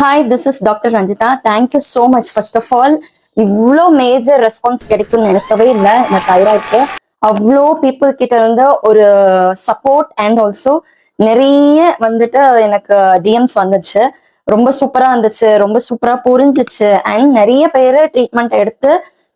Hi, this is Dr. Ranjita. Thank you so much. First of all, இவ்வளோ major response கிடைக்கும்னு நினைக்கவே இல்லை இந்த தைராய்டுக்கு. அவ்வளோ பீப்புள் கிட்ட இருந்து ஒரு சப்போர்ட் அண்ட் ஆல்சோ நிறைய வந்துட்டு எனக்கு டிஎம்ஸ் வந்துச்சு. ரொம்ப சூப்பரா இருந்துச்சு, ரொம்ப சூப்பரா புரிஞ்சிச்சு அண்ட் நிறைய பேர் ட்ரீட்மெண்ட் எடுத்து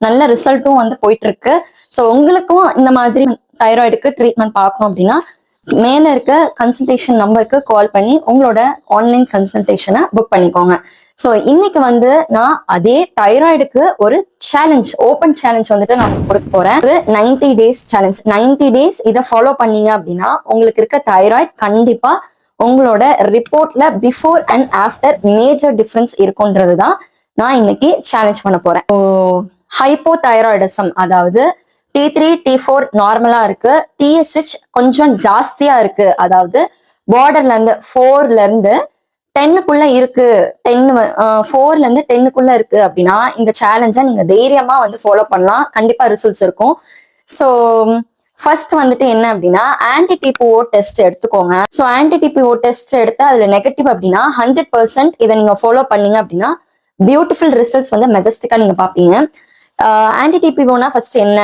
நல்ல ரிசல்ட்டும் வந்து போயிட்டு இருக்கு. ஸோ உங்களுக்கும் இந்த மாதிரி தைராய்டுக்கு ட்ரீட்மெண்ட் பார்க்கணும் அப்படின்னா மேல இருக்க கன்சல்டேஷன் நம்பருக்கு கால் பண்ணி உங்களோட ஆன்லைன் கன்சல்டேஷனை புக் பண்ணிக்கோங்க. ஸோ இன்னைக்கு வந்து நான் அதே தைராய்டுக்கு ஒரு சேலஞ்ச், ஓப்பன் சேலஞ்ச் வந்துட்டு நான் கொடுக்க போறேன். ஒரு 90 days சேலஞ்ச். 90 days இதை ஃபாலோ பண்ணீங்க அப்படின்னா உங்களுக்கு இருக்க தைராய்டு கண்டிப்பா உங்களோட ரிப்போர்ட்ல before and after major difference இருக்குன்றது தான் நான் இன்னைக்கு சேலஞ்ச் பண்ண போறேன். ஹைப்போ தைராய்டிசம், அதாவது T3 T4 நார்மலா இருக்கு, TSH கொஞ்சம் ஜாஸ்தியா இருக்கு, அதாவது பார்டர்ல இருந்து 4ல இருந்து 10க்குள்ள இருக்கு, 4ல இருந்து 10க்குள்ள இருக்கு அப்படின்னா இந்த சேலஞ்சை நீங்க தைரியமா வந்து ஃபாலோ பண்ணலாம், கண்டிப்பா ரிசல்ட்ஸ் இருக்கும். ஸோ ஃபர்ஸ்ட் வந்துட்டு என்ன அப்படின்னா ஆன்டி-டிபிஓ டெஸ்ட் எடுத்துக்கோங்க. ஸோ ஆன்டி-டிபிஓ டெஸ்ட் எடுத்து அதுல நெகட்டிவ் அப்படின்னா 100% இதை நீங்க ஃபாலோ பண்ணீங்க அப்படின்னா பியூட்டிஃபுல் ரிசல்ட்ஸ் வந்து மெஜஸ்டிக்கா நீங்க பாப்பீங்க. ஆன்டி-டிபிஓனா ஃபர்ஸ்ட் என்ன?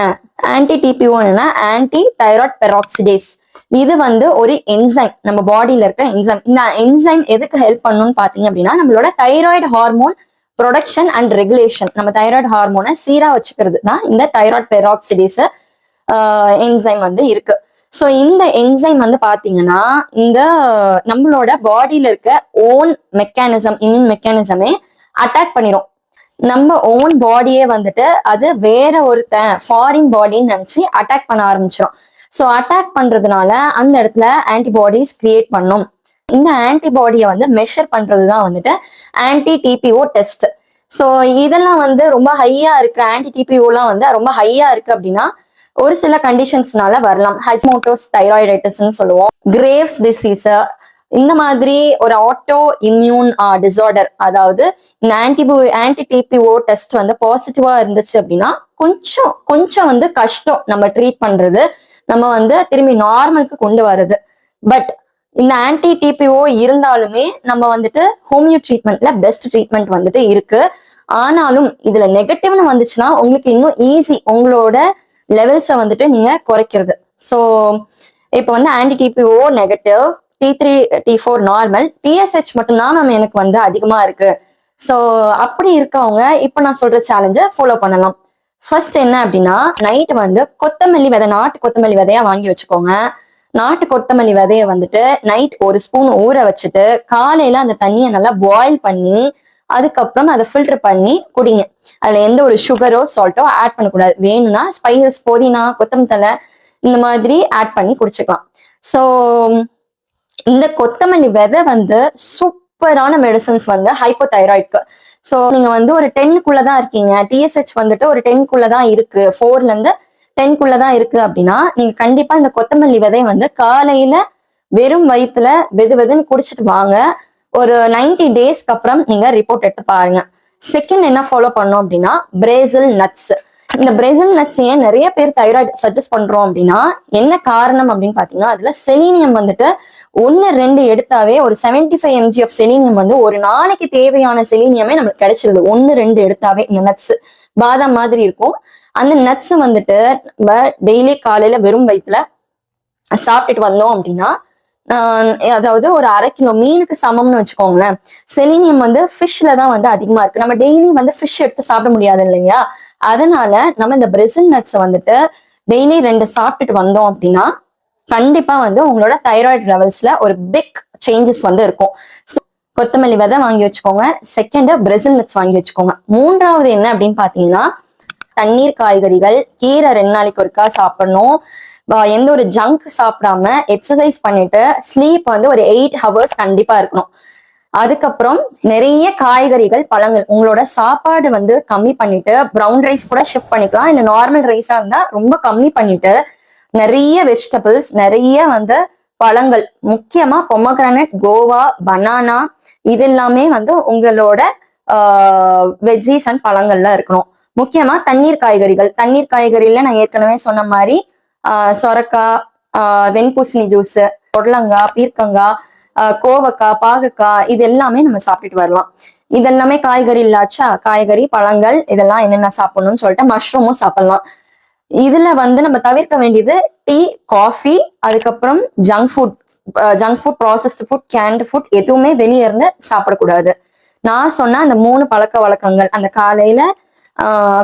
ஆன்டி-டிபிஓனா ஆன்டி தைராய்டு பெராக்சிடேஸ். இது வந்து ஒரு என்சைம், நம்ம பாடியில இருக்க என்சைம். இந்த என்சைம் எதுக்கு ஹெல்ப் பண்ணணும்னு பாத்தீங்க அப்படின்னா நம்மளோட thyroid hormone production and regulation, நம்ம தைராய்டு ஹார்மோனை சீரா வச்சுக்கிறது தான் இந்த தைராய்டு பெராக்சிடேஸ் என்சைம் வந்து இருக்கு. ஸோ இந்த என்சைம் வந்து பாத்தீங்கன்னா இந்த நம்மளோட பாடியில இருக்க ஓன் மெக்கானிசம், இம்யூன் மெக்கானிசமே அட்டாக் பண்ணிரும். நம்ம ஓன் பாடியே வந்துட்டு அது வேற ஒருத்தன் ஃபாரின் பாடின்னு நினைச்சு அட்டாக் பண்ண ஆரம்பிச்சிடும். ஸோ அட்டாக் பண்றதுனால அந்த இடத்துல ஆன்டிபாடிஸ் கிரியேட் பண்ணும். இந்த ஆன்டிபாடியை வந்து மெஷர் பண்றது தான் வந்துட்டு ஆன்டி-டிபிஓ டெஸ்ட். ஸோ இதெல்லாம் வந்து ரொம்ப ஹையா இருக்கு, ஆன்டி-டிபிஓலாம் வந்து ரொம்ப ஹையா இருக்கு அப்படின்னா ஒரு சில கண்டிஷன்ஸ்னால வரலாம். ஹைஸ்மோட்டோஸ் தைராய்டைட்டிஸ்ன்னு சொல்லுவோம், கிரேவ்ஸ் டிசீஸ், இந்த மாதிரி ஒரு ஆட்டோ இம்யூன் டிசார்டர், அதாவது இந்த ஆன்டி-டிபிஓ டெஸ்ட் வந்து பாசிட்டிவா இருந்துச்சு அப்படின்னா கொஞ்சம் வந்து கஷ்டம் நம்ம ட்ரீட் பண்றது, நம்ம வந்து திரும்பி நார்மலுக்கு கொண்டு வர்றது. பட் இந்த ஆன்டி-டிபிஓ இருந்தாலுமே நம்ம வந்துட்டு ஹோமியோ ட்ரீட்மெண்ட்ல பெஸ்ட் ட்ரீட்மெண்ட் வந்துட்டு இருக்கு. ஆனாலும் இதுல நெகட்டிவ்னு வந்துச்சுன்னா உங்களுக்கு இன்னும் ஈஸி உங்களோட லெவல்ஸை வந்துட்டு நீங்க குறைக்கிறது. ஸோ இப்போ வந்து anti-TPO negative, T3 T4 normal, TSH மட்டும்தான் நம்ம எனக்கு வந்து அதிகமா இருக்கு. ஸோ அப்படி இருக்கவங்க இப்ப நான் சொல்ற சேலஞ்சை ஃபாலோ பண்ணலாம். ஃபர்ஸ்ட் என்ன அப்படின்னா நைட் வந்து கொத்தமல்லி விதை, நாட்டு கொத்தமல்லி விதையா வாங்கி வச்சுக்கோங்க. நாட்டு கொத்தமல்லி விதைய வந்துட்டு நைட் 1 ஸ்பூன் ஊற வச்சுட்டு காலையில அந்த தண்ணியை நல்லா பாயில் பண்ணி அதுக்கப்புறம் அதை ஃபில்டர் பண்ணி குடிங்க. அதுல எந்த ஒரு சுகரோ சால்ட்டோ ஆட் பண்ணக்கூடாது. வேணும்னா ஸ்பைசஸ், புதினா, கொத்தமல்லி தழை இந்த மாதிரி ஆட் பண்ணி குடிச்சுக்கலாம். ஸோ இந்த கொத்தமல்லி விதை வந்து சூப்பரான மெடிசன்ஸ் வந்து ஹைப்போதைராய்டுக்கு. ஸோ நீங்க வந்து ஒரு 10க்குள்ளதான் இருக்கீங்க, TSH வந்துட்டு ஒரு 10க்குள்ளதான் இருக்கு, 4ல இருந்து 10க்குள்ளதான் இருக்கு அப்படின்னா நீங்க கண்டிப்பா இந்த கொத்தமல்லி விதை வந்து காலையில வெறும் வயிற்றுல வெதுன்னு குடிச்சிட்டு வாங்க. ஒரு 90 daysக்கு அப்புறம் நீங்க ரிப்போர்ட் எடுத்து பாருங்க. செகண்ட் என்ன ஃபாலோ பண்ணோம் அப்படின்னா பிரேசில் நட்ஸ். இந்த பிரேசில் நட்ஸ் ஏன் நிறைய பேர் தைராய்டு சஜஸ்ட் பண்றோம் அப்படின்னா என்ன காரணம் அப்படின்னு பாத்தீங்கன்னா அதுல செலீனியம் வந்துட்டு 1-2 எடுத்தாவே ஒரு 75 mg ஆஃப் செலீனியம் வந்து ஒரு நாளைக்கு தேவையான செலீனியமே நமக்கு கிடைச்சிருது. 1-2 எடுத்தாவே இந்த நட்ஸ் பாதாம் மாதிரி இருக்கும். அந்த நட்ஸ் வந்துட்டு நம்ம டெய்லி காலையில வெறும் வயிற்றுல சாப்பிட்டுட்டு வந்தோம் அப்படின்னா அதாவது ஒரு 1/2 கிலோ மீனுக்கு சமம்னு வச்சுக்கோங்களேன். செலீனியம் வந்து ஃபிஷ்ல தான் வந்து அதிகமா இருக்கு. நம்ம டெய்லி வந்து ஃபிஷ் எடுத்து சாப்பிட முடியாது இல்லைங்களா? அதனால நம்ம இந்த பிரேசில் நட்ஸை வந்துட்டு டெய்லி 2 சாப்பிட்டுட்டு வந்தோம் அப்படின்னா கண்டிப்பா வந்து உங்களோட தைராய்டு லெவல்ஸ்ல ஒரு பிக் சேஞ்சஸ் வந்து இருக்கும். ஸோ கொத்தமல்லி விதை வாங்கி வச்சுக்கோங்க. செகண்ட் பிரேசில் நட்ஸ் வாங்கி வச்சுக்கோங்க. மூன்றாவது என்ன அப்படின்னு பாத்தீங்கன்னா தண்ணீர் காய்கறிகள், கீரை 2 நாளைக்கு ஒருக்கா சாப்பிடணும். எந்த ஒரு ஜங்க் சாப்பிடாம எக்ஸசைஸ் பண்ணிட்டு ஸ்லீப் வந்து ஒரு 8 hours கண்டிப்பா இருக்கணும். அதுக்கப்புறம் நிறைய காய்கறிகள், பழங்கள், உங்களோட சாப்பாடு வந்து கம்மி பண்ணிட்டு ப்ரௌன் ரைஸ் கூட ஷிஃப்ட் பண்ணிக்கலாம், இல்ல நார்மல் ரைஸா இருந்தா ரொம்ப கம்மி பண்ணிட்டு நிறைய வெஜிடபிள்ஸ், நிறைய வந்து பழங்கள், முக்கியமா பொமோகிரானட், கோவா, பனானா, இது எல்லாமே வந்து உங்களோட வெஜ்ஜீஸ் அண்ட் பழங்கள்ல இருக்கணும். முக்கியமா தண்ணீர் காய்கறிகள். தண்ணீர் காய்கறியில நான் ஏற்கனவே சொன்ன மாதிரி சொரக்காய், வெண்பூசணி ஜூஸ், பொடலங்காய், பீர்க்கங்காய், கோவக்காய், பாகக்காய் இது எல்லாமே நம்ம சாப்பிட்டுட்டு வரலாம். இதெல்லாமே காய்கறி இல்லாச்சா, காய்கறி, பழங்கள் இதெல்லாம் என்னென்ன சாப்பிடணும்னு சொல்லிட்டு மஷ்ரூமும் சாப்பிடலாம். இதுல நம்ம தவிர்க்க வேண்டியது டீ, காஃபி, அதுக்கப்புறம் junk food, processed food, canned food எதுவுமே வெளியே இருந்து சாப்பிடக்கூடாது. நான் சொன்ன அந்த 3 பழக்க வழக்கங்கள், அந்த காலையில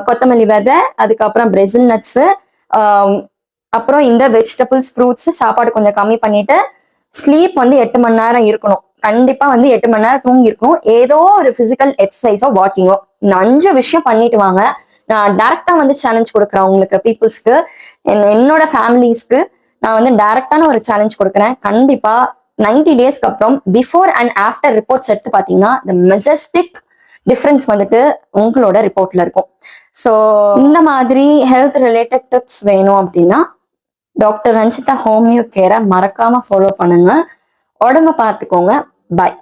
கொத்தமல்லி விதை, அதுக்கப்புறம் பிரேசில் நட்ஸ், அப்புறம் இந்த வெஜிடபிள்ஸ், ஃப்ரூட்ஸ் சாப்பாடு கொஞ்சம் கம்மி பண்ணிட்டு ஸ்லீப் 8 மணி நேரம் இருக்கணும். கண்டிப்பா 8 மணி நேரம் தூங்கி இருக்கணும். ஏதோ ஒரு பிசிக்கல் எக்ஸசைஸோ வாக்கிங்கோ, இந்த 5 விஷயம் பண்ணிட்டு வாங்க. நான் டைரக்டா சேலஞ்ச் கொடுக்குறேன் உங்களுக்கு, பீப்புள்ஸ்க்கு, என்னோட ஃபேமிலிஸ்க்கு நான் டைரக்டான ஒரு சேலஞ்ச் கொடுக்குறேன். கண்டிப்பா 90 டேஸ்க்கு அப்புறம் பிஃபோர் அண்ட் ஆஃப்டர் ரிப்போர்ட்ஸ் எடுத்து பாத்தீங்கன்னா the மெஜஸ்டிக் டிஃபரன்ஸ் உங்களோட ரிப்போர்ட்ல இருக்கும். ஸோ இந்த மாதிரி ஹெல்த் ரிலேட்டட் டிப்ஸ் வேணும் அப்படின்னா டாக்டர் ரஞ்சிதா ஹோமியோ கேரை மறக்காம ஃபாலோ பண்ணுங்க. உடம்ப பார்த்துக்கோங்க. பாய்.